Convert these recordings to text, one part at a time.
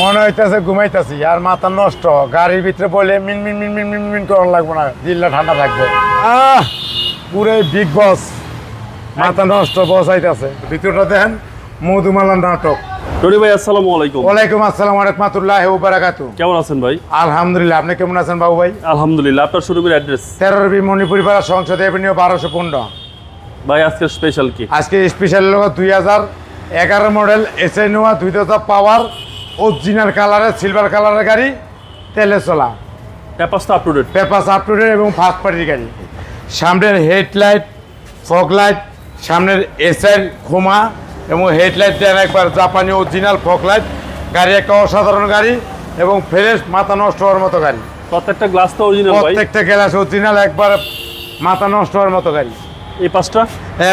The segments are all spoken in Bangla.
মনে হইতেছে ঘুমাইতেছি আর মাথা নষ্ট। গাড়ির ভিতরে বলে মিন মিন মিন মিন মিন মিন করানো লাগবে না, দিল্লা ঠান্ডা থাকবে। পুরাই বিগ বস, মাথা নষ্ট বস আইতাছে। ভিতরটা দেখেন মধুমালা নাটক। টনি ভাই আসসালামু আলাইকুম। ওয়ালাইকুম আসসালাম ওয়া রাহমাতুল্লাহি ওয়া বারাকাতুহু। কেমন আছেন ভাই? আলহামদুলিল্লাহ, আপনি কেমন আছেন বাবু ভাই? আলহামদুলিল্লাহ। আপনার শোরুমের অ্যাড্রেস? 13 বি মণিপুরি পাড়া, সংসদ এভিনিউ 1215। ভাই আজকে স্পেশাল কি? আজকে স্পেশাল হলো 2011 মডেল এসআই নোয়া 2000 পাওয়ার অরিজিনাল কালারের সিলভার কালারের গাড়ি, তেলে চলা, papers up to date. Papers up to date এবং ফার্স্ট পার্টির গাড়ি। সামনের হেডলাইট, ফগ লাইট, সামনের এসআই খোমা এবং হেডলাইট দেন একবার জাপানি অরিজিনাল ফগ লাইট। গাড়ি একটা অসাধারণ গাড়ি এবং ফ্রেশ, মাথা নষ্ট হওয়ার মতো গাড়ি। প্রত্যেকটা গ্লাস তো অরিজিনাল ভাই? প্রত্যেকটা গ্লাস অরিজিনাল, একবার মাথা নষ্ট হওয়ার মতো গাড়ি। এই পাঁচটা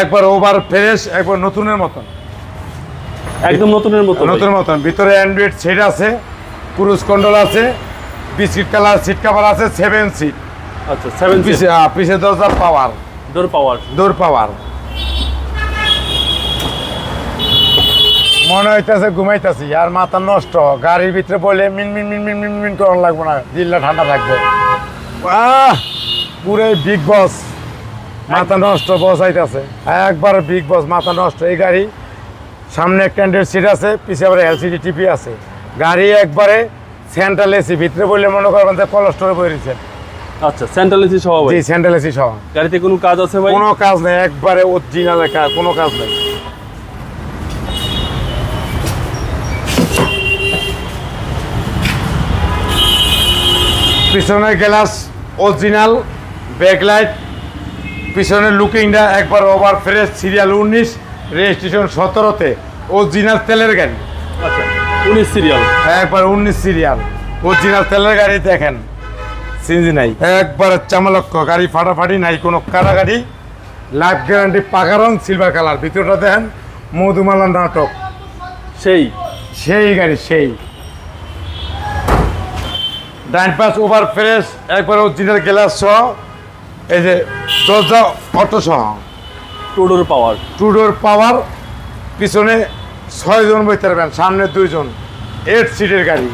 একবার ওভার ফ্রেশ, একবার নতুনের মতন, একদম নতুনের মতো। নতুন মতন। ভিতরে অ্যান্ড্রয়েড সিট আছে, ক্রুজ কন্ট্রোল আছে, বিস্কিট কালার সিট কভার আছে, 7 সিট। আচ্ছা 7 সিট। পিছে দরজা পাওয়ার, ডোর পাওয়ার। মনে হইতেছে ঘুমাইতেছি আর মাথা নষ্ট। গাড়ির ভিতরে বলে মিন মিন মিন মিন মিন মিন করানো লাগবে না, দিল্লা ঠান্ডা থাকবে। পুরাই বিগ বস, মাথা নষ্ট বস আইতাছে। একবার বিগ বস, মাথা নষ্ট। এই গাড়ি সামনে একটা অ্যান্ড্রয়েড সিট আছে, পিছে আবার এলসিডি টিভি আছে। গাড়ি একবারে সেন্ট্রাল এসি, ভিতরে বললে মনে করবেন যে কলেস্টোরে বইছে। আচ্ছা সেন্ট্রাল এসি সহ ভাই? জি সেন্ট্রাল এসি সহ। গাড়িতে কোনো কাজ আছে ভাই? কোনো কাজ নেই, একবারে অরিজিনাল কাজ, কোনো কাজ নেই। পিছনের গ্লাস অরিজিনাল, ব্যাকলাইট, পিছনের লুকিংটা একবার ওভার ফ্রেশ, সিরিয়াল 19, রেজিস্ট্রেশন 17-তে, অরিজিনাল তেলের গাড়ি। আচ্ছা 19 সিরিয়াল? একবার 19 সিরিয়াল অরিজিনাল তেলের গাড়ি। দেখেন সিনজি নাই, একবার চামালক্ষ গাড়ি, ফাটাফাটি নাই, কোনো কাটাকাটি। লাইফ গ্যারান্টি, পাকা রং, সিলভার কালার। ভিতরটা দেখেন মধুমালা নাটক। সেই গাড়ি, সেই ডাইন পাশ ওভার ফ্রেশ, একবার অরিজিনাল গ্লাস সহ। এই যে দরজা অটো সহ, টু ডোর পাওয়ার। পিছনে 6 জন বইতে পারবেন, সামনে 2 জন, 8 সিটের গাড়ি।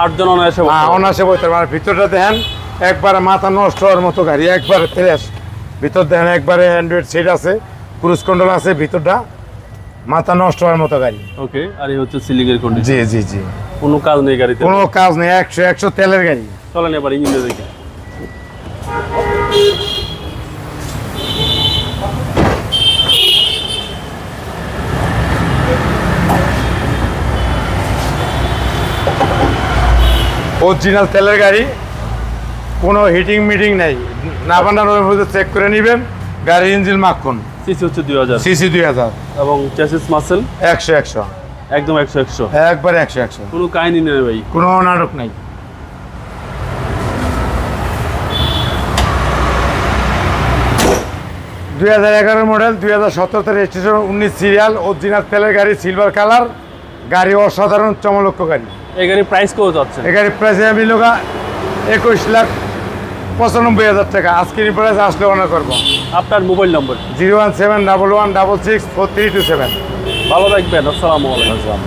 8 জন অনায়াসে অনায়াসে বইতে পারবেন। ভিতরটা দেখেন একবারে মাথা নষ্ট হওয়ার মতো গাড়ি, একবারে ফ্রেশ। ভিতর দেখেন একবারে অ্যান্ড্রয়েড সিট আছে, ক্রুজ কন্ট্রোল আছে। ভিতরটা মাথা নষ্ট হওয়ার মতো গাড়ি। ওকে। আর এই হচ্ছে সিলিং এর কন্ডিশন? জি জি জি, কোনো কাজ নেই গাড়িতে? কোনো কাজ নেই, 100 তেলের গাড়ি। চলেন এবার ইঞ্জিনে দেখি। অরিজিনাল তেলের গাড়ি, কোনো হিটিং মিটিং নেই। নাবান্ডার মধ্যে চেক করে নেবেন। গাড়ির ইঞ্জিন মাখন। সিসি হচ্ছে 2000? সিসি 2000। এবং চ্যাসিস মাসেল 100 একদম 100 একবার 100। কোনো কাহিনী নেই ভাই? কোনো নাটক নাই। (2011 মডেল, 2017-তে রেজিস্ট্রেশন, 19 সিরিয়াল, অরিজিনাল তেলের গাড়ি, সিলভার কালার গাড়ি, অসাধারণ চমলক্ষ গাড়ি। এই গাড়ির প্রাইস কত যাচ্ছে? এই গাড়ির প্রাইস আমি লোক 21,95,000 টাকা। আজকের প্রাইস আসলে অনার করবো। আপনার মোবাইল নম্বর? 01711664327। ভালো থাকবেন। আসসালামু আলাইকুম।